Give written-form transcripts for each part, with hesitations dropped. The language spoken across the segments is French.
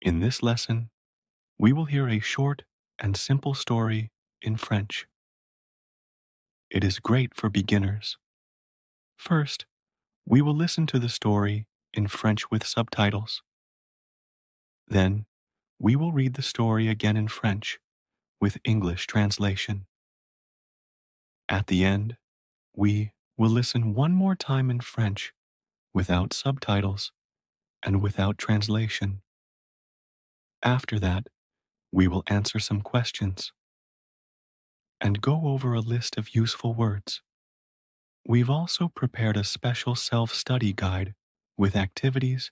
In this lesson, we will hear a short and simple story in French. It is great for beginners. First, we will listen to the story in French with subtitles. Then, we will read the story again in French with English translation. At the end, we will listen one more time in French without subtitles and without translation. After that, we will answer some questions and go over a list of useful words. We've also prepared a special self-study guide with activities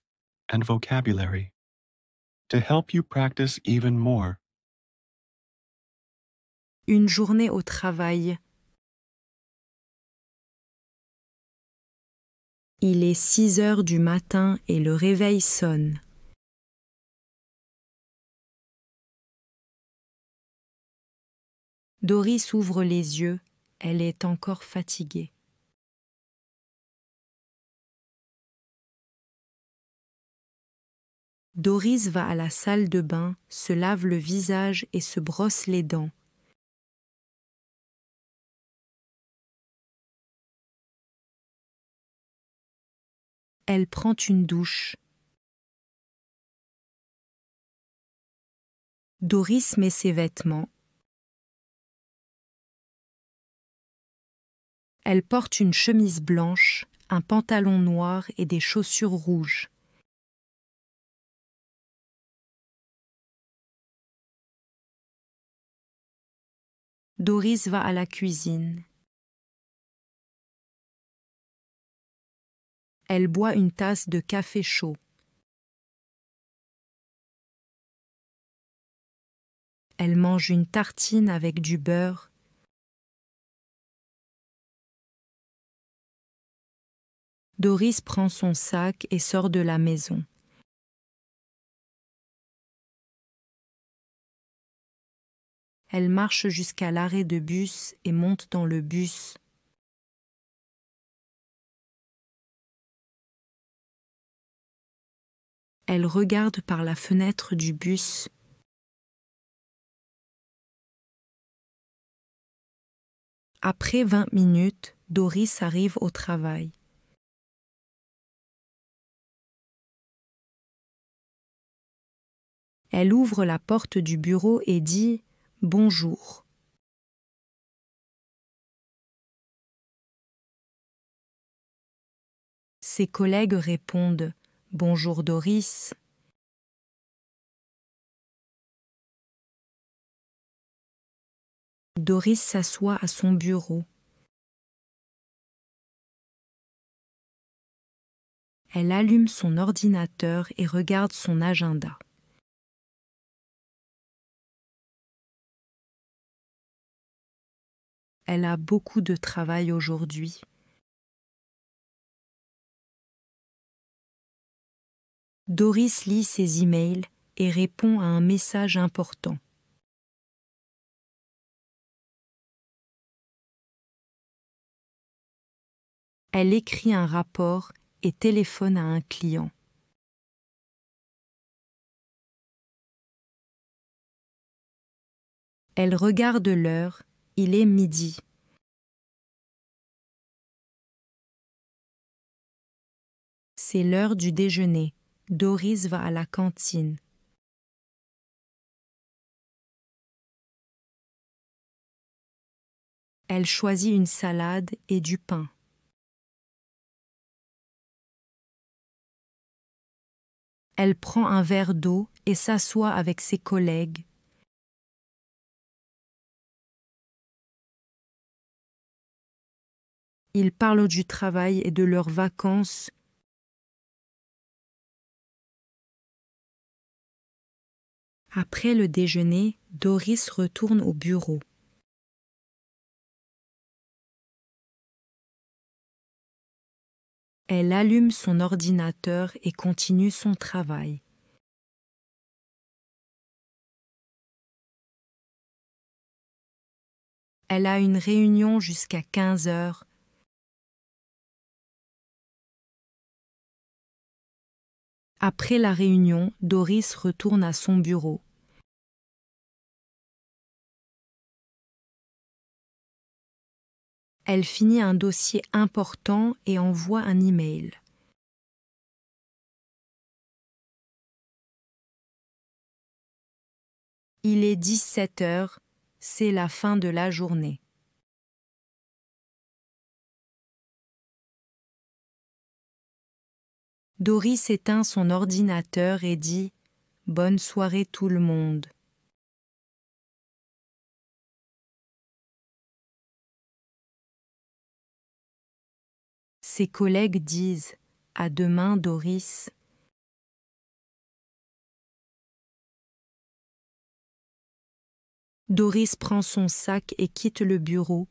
and vocabulary to help you practice even more. Une journée au travail. Il est 6 heures du matin et le réveil sonne. Doris ouvre les yeux, elle est encore fatiguée. Doris va à la salle de bain, se lave le visage et se brosse les dents. Elle prend une douche. Doris met ses vêtements. Elle porte une chemise blanche, un pantalon noir et des chaussures rouges. Doris va à la cuisine. Elle boit une tasse de café chaud. Elle mange une tartine avec du beurre. Doris prend son sac et sort de la maison. Elle marche jusqu'à l'arrêt de bus et monte dans le bus. Elle regarde par la fenêtre du bus. Après 20 minutes, Doris arrive au travail. Elle ouvre la porte du bureau et dit « Bonjour ». Ses collègues répondent « Bonjour Doris ». Doris s'assoit à son bureau. Elle allume son ordinateur et regarde son agenda. Elle a beaucoup de travail aujourd'hui. Doris lit ses emails et répond à un message important. Elle écrit un rapport et téléphone à un client. Elle regarde l'heure, il est midi. C'est l'heure du déjeuner. Doris va à la cantine. Elle choisit une salade et du pain. Elle prend un verre d'eau et s'assoit avec ses collègues. Ils parlent du travail et de leurs vacances. Après le déjeuner, Doris retourne au bureau. Elle allume son ordinateur et continue son travail. Elle a une réunion jusqu'à 15 heures. Après la réunion, Doris retourne à son bureau. Elle finit un dossier important et envoie un email. Il est 17 heures, c'est la fin de la journée. Doris éteint son ordinateur et dit « Bonne soirée tout le monde ». Ses collègues disent « À demain, Doris ». Doris prend son sac et quitte le bureau.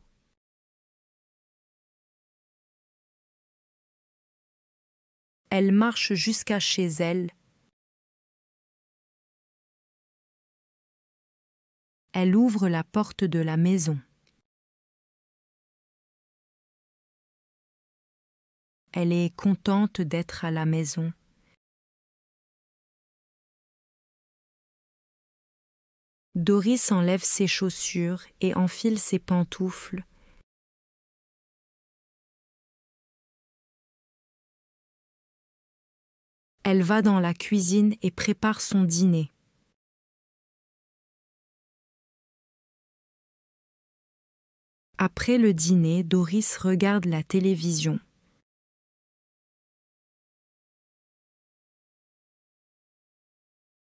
Elle marche jusqu'à chez elle. Elle ouvre la porte de la maison. Elle est contente d'être à la maison. Doris enlève ses chaussures et enfile ses pantoufles. Elle va dans la cuisine et prépare son dîner. Après le dîner, Doris regarde la télévision.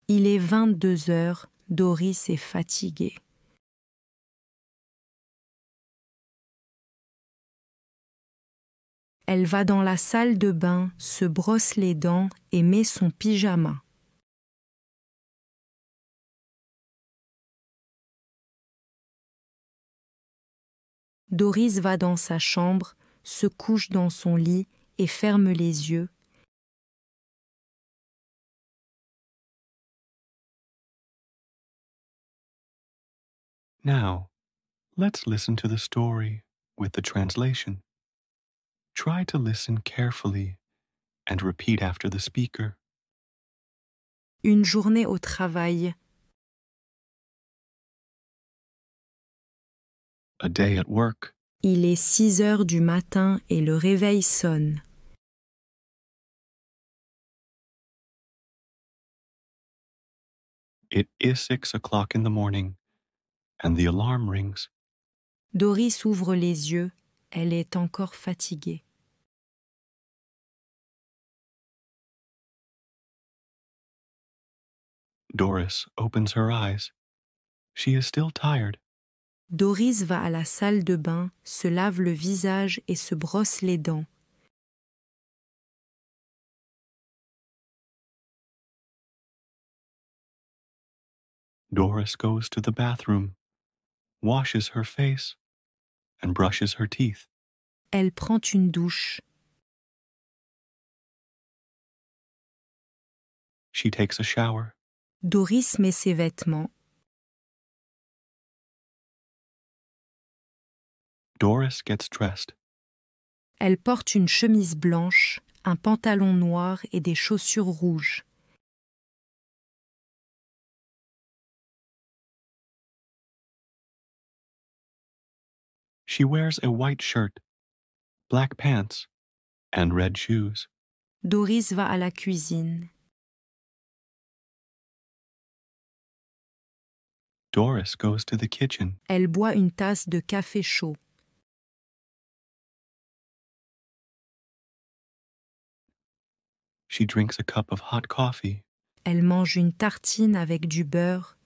Il est 22 heures, Doris est fatiguée. Elle va dans la salle de bain, se brosse les dents et met son pyjama. Doris va dans sa chambre, se couche dans son lit et ferme les yeux. Now, let's listen to the story with the translation. Try to listen carefully and repeat after the speaker. Une journée au travail. A day at work. Il est 6 heures du matin et le réveil sonne. It is 6 o'clock in the morning, and the alarm rings. Doris ouvre les yeux, elle est encore fatiguée. Doris opens her eyes. She is still tired. Doris va à la salle de bain, se lave le visage et se brosse les dents. Doris goes to the bathroom, washes her face, and brushes her teeth. Elle prend une douche. She takes a shower. Doris met ses vêtements. Doris gets dressed. Elle porte une chemise blanche, un pantalon noir et des chaussures rouges. She wears a white shirt, black pants, and red shoes. Doris va à la cuisine. Doris goes to the kitchen. Elle boit une tasse de café chaud. She drinks a cup of hot coffee. Elle mange une tartine avec du beurre.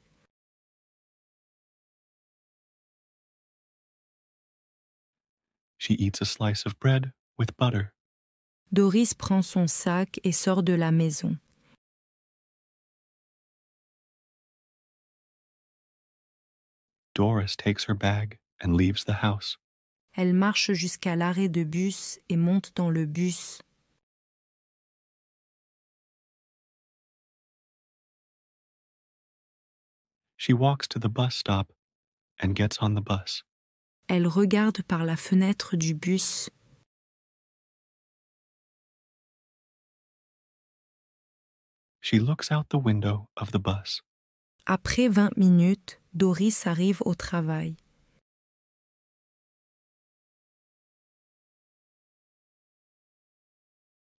She eats a slice of bread with butter. Doris prend son sac et sort de la maison. Doris takes her bag and leaves the house. Elle marche jusqu'à l'arrêt de bus et monte dans le bus. She walks to the bus stop and gets on the bus. Elle regarde par la fenêtre du bus. She looks out the window of the bus. Après 20 minutes, Doris arrive au travail.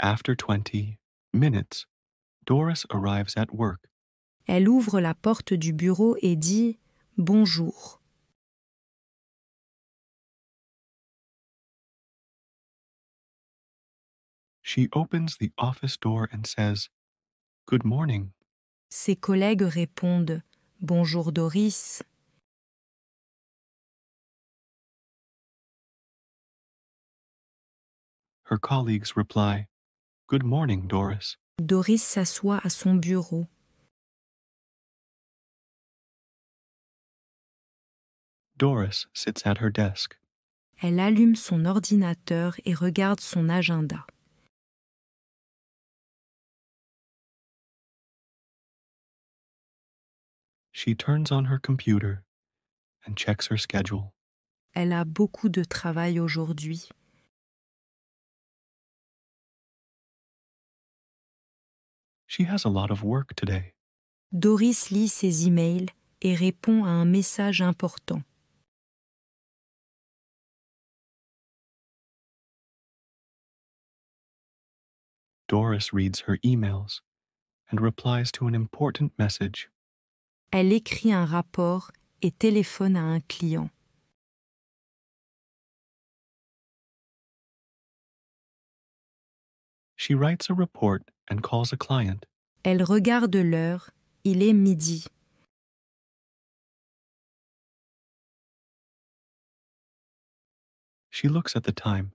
After 20 minutes, Doris arrives at work. Elle ouvre la porte du bureau et dit « Bonjour ». She opens the office door and says, "Good morning." Ses collègues répondent « Bonjour Doris ». Her colleagues reply, "Good morning, Doris." Doris s'assoit à son bureau. Doris sits at her desk. Elle allume son ordinateur et regarde son agenda. She turns on her computer and checks her schedule. Elle a beaucoup de travail aujourd'hui. She has a lot of work today. Doris lit ses emails et répond à un message important. Doris reads her emails and replies to an important message. Elle écrit un rapport et téléphone à un client. She writes a report and calls a client. Elle regarde l'heure, il est midi. She looks at the time.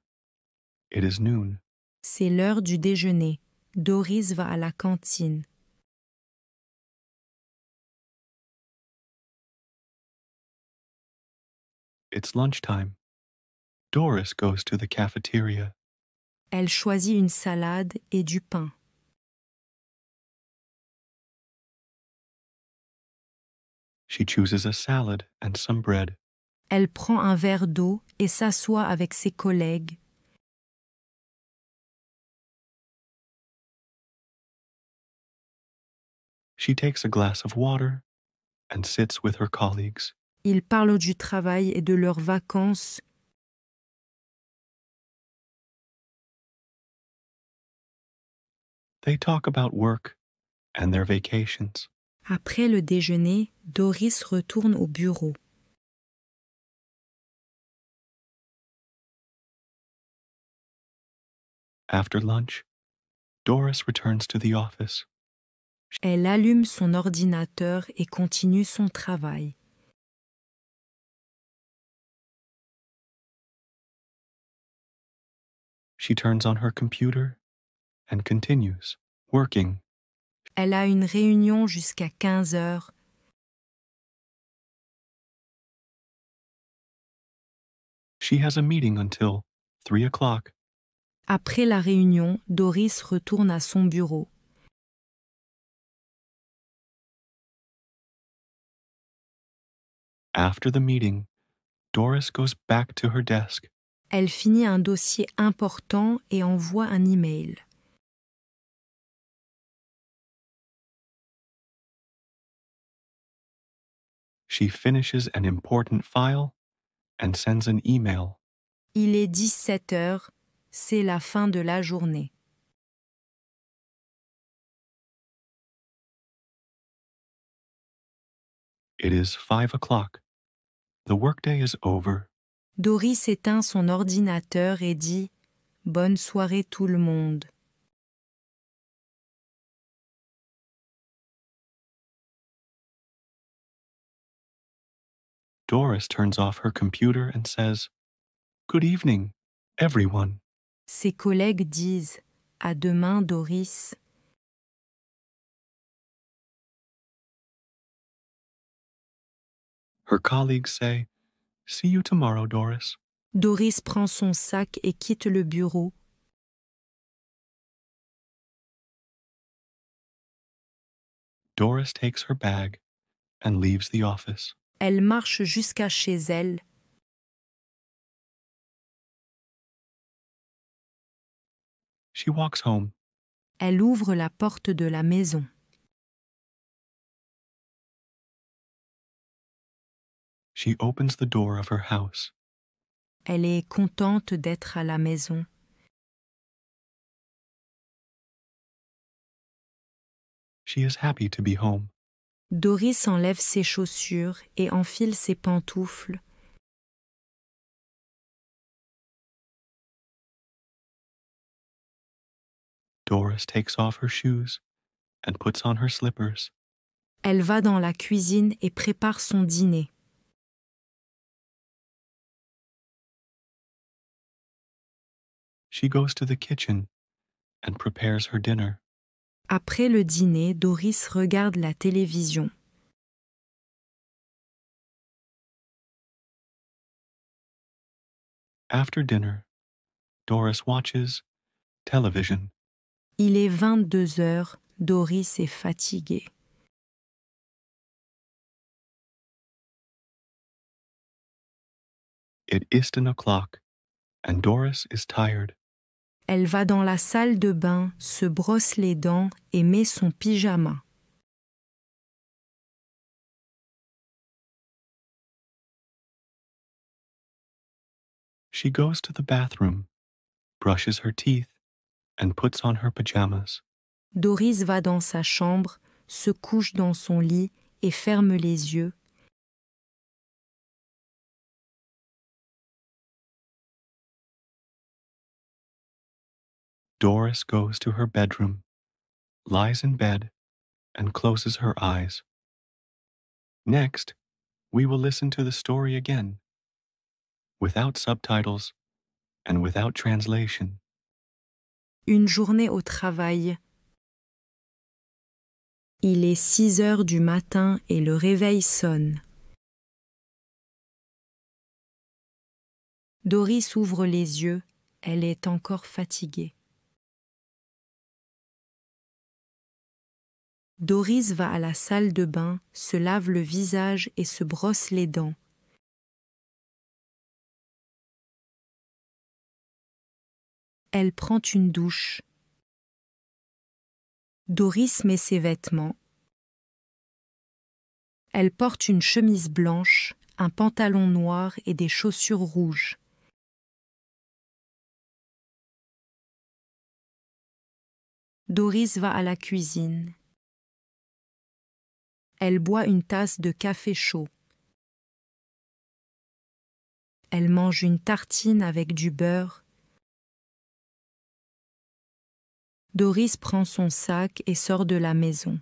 It is noon. C'est l'heure du déjeuner. Doris va à la cantine. It's lunchtime. Doris goes to the cafeteria. Elle choisit une salade et du pain. She chooses a salad and some bread. Elle prend un verre d'eau et s'assoit avec ses collègues. She takes a glass of water and sits with her colleagues. Ils parlent du travail et de leurs vacances. They talk about work and their vacations. Après le déjeuner, Doris retourne au bureau. After lunch, Doris returns to the office. Elle allume son ordinateur et continue son travail. She turns on her computer and continues working. Elle a une réunion jusqu'à 15 heures. She has a meeting until 3 o'clock. Après la réunion, Doris retourne à son bureau. After the meeting, Doris goes back to her desk. Elle finit un dossier important et envoie un email. She finishes an important file and sends an email. Il est 17 heures, c'est la fin de la journée. It is 5 o'clock. The workday is over. Doris éteint son ordinateur et dit « Bonne soirée tout le monde ». Doris turns off her computer and says, "Good evening, everyone." Ses collègues disent « À demain, Doris ». Her colleagues say, "See you tomorrow, Doris." Doris prend son sac et quitte le bureau. Doris takes her bag and leaves the office. Elle marche jusqu'à chez elle. She walks home. Elle ouvre la porte de la maison. She opens the door of her house. Elle est contente d'être à la maison. She is happy to be home. Doris enlève ses chaussures et enfile ses pantoufles. Doris takes off her shoes and puts on her slippers. Elle va dans la cuisine et prépare son dîner. She goes to the kitchen and prepares her dinner. Après le dîner, Doris regarde la télévision. After dinner, Doris watches television. Il est 22 heures, Doris est fatiguée. It is 10 o'clock, and Doris is tired. Elle va dans la salle de bain, se brosse les dents et met son pyjama. She goes to the bathroom, brushes her teeth, and puts on her pajamas. Doris va dans sa chambre, se couche dans son lit et ferme les yeux. Doris goes to her bedroom, lies in bed, and closes her eyes. Next, we will listen to the story again, without subtitles and without translation. Une journée au travail. Il est 6 heures du matin et le réveil sonne. Doris ouvre les yeux, elle est encore fatiguée. Doris va à la salle de bain, se lave le visage et se brosse les dents. Elle prend une douche. Doris met ses vêtements. Elle porte une chemise blanche, un pantalon noir et des chaussures rouges. Doris va à la cuisine. Elle boit une tasse de café chaud. Elle mange une tartine avec du beurre. Doris prend son sac et sort de la maison.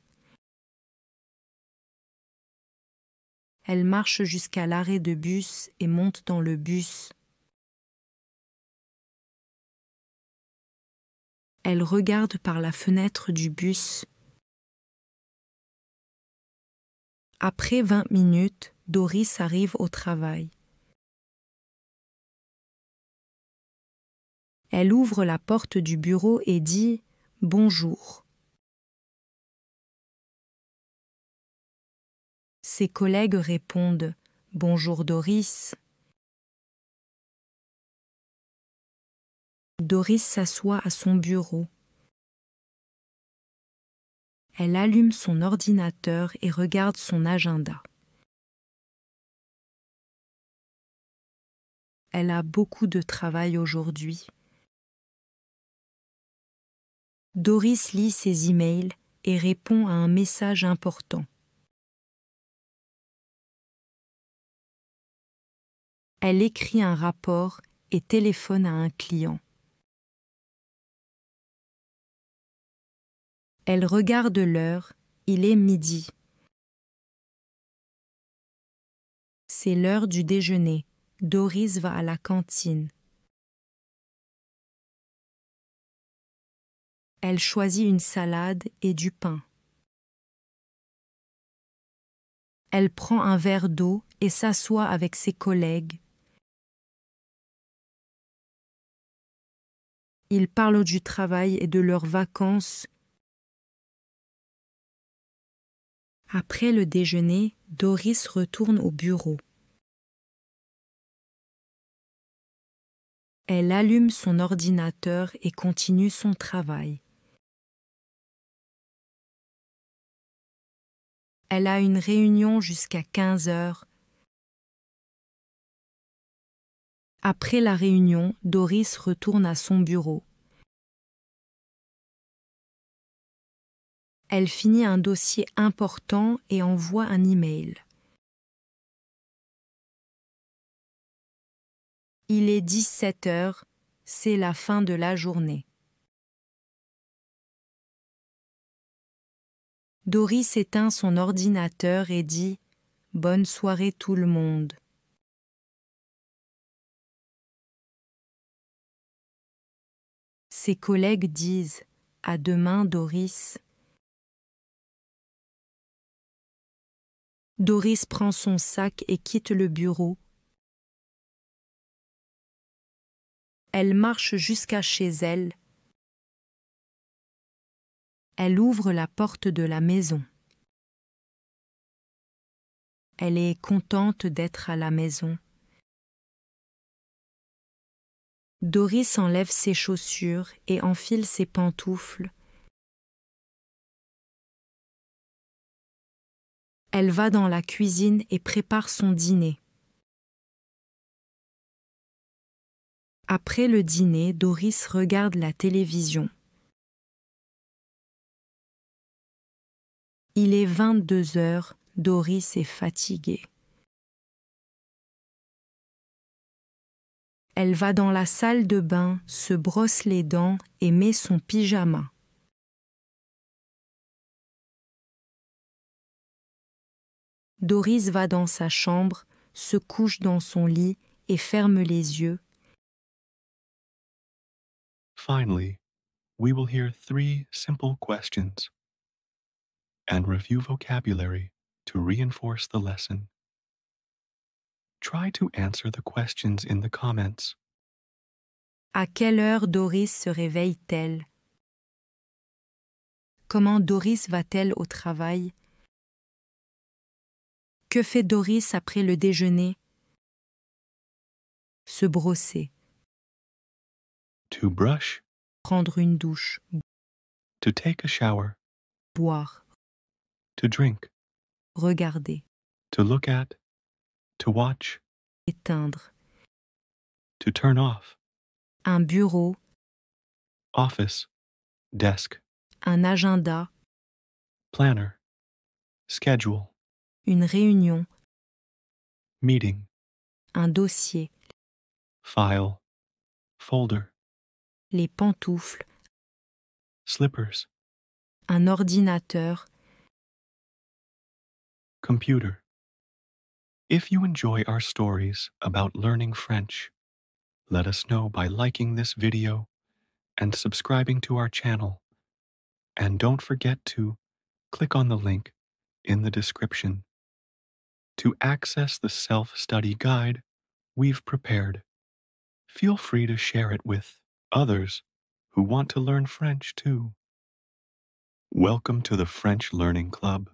Elle marche jusqu'à l'arrêt de bus et monte dans le bus. Elle regarde par la fenêtre du bus. Après 20 minutes, Doris arrive au travail. Elle ouvre la porte du bureau et dit « Bonjour ». Ses collègues répondent « Bonjour Doris ». Doris s'assoit à son bureau. Elle allume son ordinateur et regarde son agenda. Elle a beaucoup de travail aujourd'hui. Doris lit ses emails et répond à un message important. Elle écrit un rapport et téléphone à un client. Elle regarde l'heure, il est midi. C'est l'heure du déjeuner. Doris va à la cantine. Elle choisit une salade et du pain. Elle prend un verre d'eau et s'assoit avec ses collègues. Ils parlent du travail et de leurs vacances. Après le déjeuner, Doris retourne au bureau. Elle allume son ordinateur et continue son travail. Elle a une réunion jusqu'à 15 heures. Après la réunion, Doris retourne à son bureau. Elle finit un dossier important et envoie un email. Il est 17 heures, c'est la fin de la journée. Doris éteint son ordinateur et dit « Bonne soirée tout le monde ». Ses collègues disent « À demain, Doris ». Doris prend son sac et quitte le bureau. Elle marche jusqu'à chez elle. Elle ouvre la porte de la maison. Elle est contente d'être à la maison. Doris enlève ses chaussures et enfile ses pantoufles. Elle va dans la cuisine et prépare son dîner. Après le dîner, Doris regarde la télévision. Il est 22 heures, Doris est fatiguée. Elle va dans la salle de bain, se brosse les dents et met son pyjama. Doris va dans sa chambre, se couche dans son lit et ferme les yeux. Finally, we will hear 3 simple questions and review vocabulary to reinforce the lesson. Try to answer the questions in the comments. À quelle heure Doris se réveille-t-elle? Comment Doris va-t-elle au travail? Que fait Doris après le déjeuner? Se brosser, To brush, prendre une douche, to take a shower, boire, to drink, regarder, to look at, to watch, éteindre, to turn off, un bureau, office, desk, un agenda, planner, schedule, une réunion, meeting, un dossier, file, folder, les pantoufles, slippers, un ordinateur. computer. If you enjoy our stories about learning French, let us know by liking this video and subscribing to our channel. And don't forget to click on the link in the description to access the self-study guide we've prepared. Feel free to share it with others who want to learn French too. Welcome to the French Learning Club.